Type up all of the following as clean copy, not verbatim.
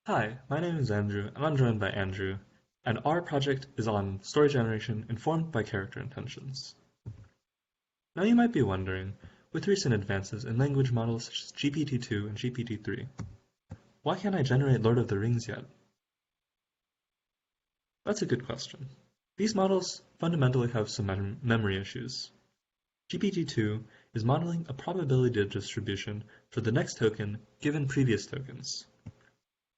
Hi, my name is Andrew, and I'm joined by Andrew, and our project is on story generation informed by character intentions. Now you might be wondering, with recent advances in language models such as GPT-2 and GPT-3, why can't I generate Lord of the Rings yet? That's a good question. These models fundamentally have some memory issues. GPT-2 is modeling a probability distribution for the next token given previous tokens.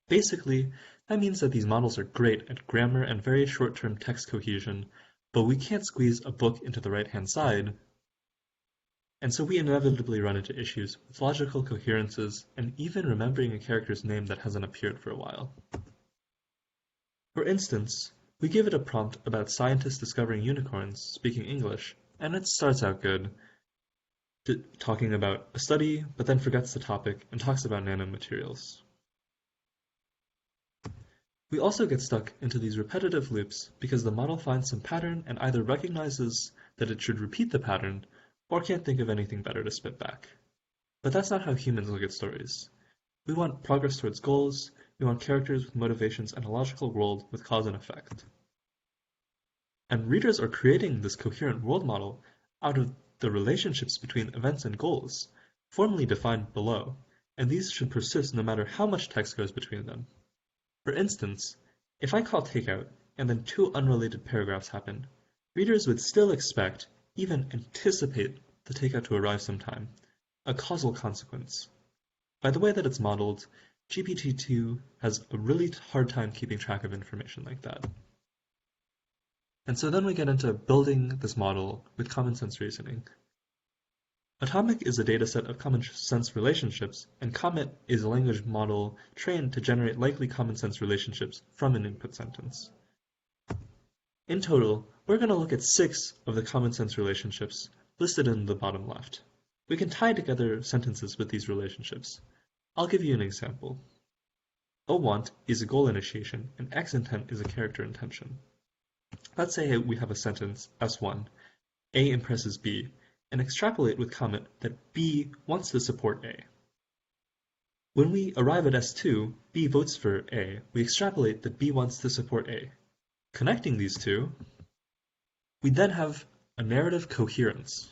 Basically, that means that these models are great at grammar and very short-term text cohesion, but we can't squeeze a book into the right-hand side, and so we inevitably run into issues with logical coherences and even remembering a character's name that hasn't appeared for a while. For instance, we give it a prompt about scientists discovering unicorns speaking English, and it starts out good, talking about a study, but then forgets the topic and talks about nanomaterials. We also get stuck into these repetitive loops because the model finds some pattern and either recognizes that it should repeat the pattern or can't think of anything better to spit back. But that's not how humans look at stories. We want progress towards goals, we want characters with motivations and a logical world with cause and effect. And readers are creating this coherent world model out of the relationships between events and goals, formally defined below, and these should persist no matter how much text goes between them. For instance, if I call takeout and then two unrelated paragraphs happen, readers would still expect, even anticipate, the takeout to arrive sometime, a causal consequence. By the way that it's modeled, GPT-2 has a really hard time keeping track of information like that. And so then we get into building this model with common sense reasoning. Atomic is a dataset of common sense relationships, and Comet is a language model trained to generate likely common sense relationships from an input sentence. In total, we're going to look at 6 of the common sense relationships listed in the bottom left. We can tie together sentences with these relationships. I'll give you an example. A want is a goal initiation, and X intent is a character intention. Let's say we have a sentence, S1, A impresses B, and extrapolate with Comet that B wants to support A. When we arrive at S2, B votes for A, we extrapolate that B wants to support A. Connecting these two, we then have a narrative coherence.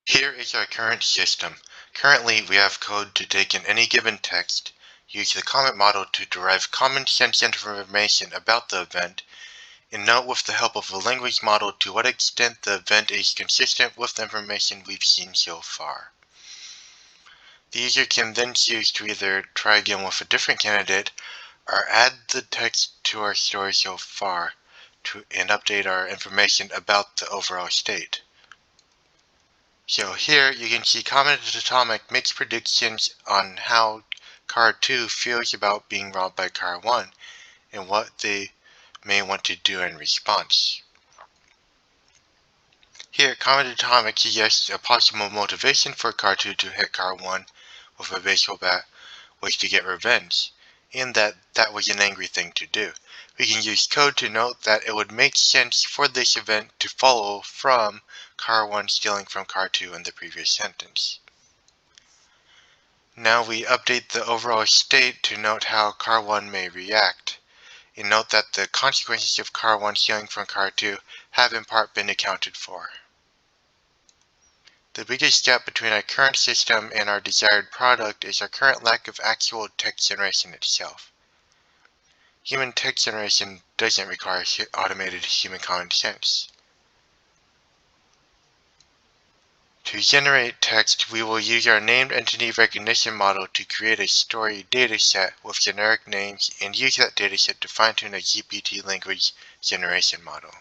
Here is our current system. Currently, we have code to take in any given text, use the Comet model to derive common sense information about the event, and note with the help of a language model to what extent the event is consistent with the information we've seen so far. The user can then choose to either try again with a different candidate or add the text to our story so far and update our information about the overall state. So here you can see Comet and Atomic makes predictions on how car 2 feels about being robbed by car 1 and what they may want to do in response. Here, Comet and Atomic suggests a possible motivation for car 2 to hit car 1 with a baseball bat was to get revenge, and that was an angry thing to do. We can use code to note that it would make sense for this event to follow from car 1 stealing from car 2 in the previous sentence. Now we update the overall state to note how car 1 may react, and note that the consequences of car 1 stealing from car 2 have in part been accounted for. The biggest gap between our current system and our desired product is our current lack of actual text generation itself. Human text generation doesn't require automated human common sense. To generate text, we will use our named entity recognition model to create a story dataset with generic names and use that dataset to fine-tune a GPT language generation model.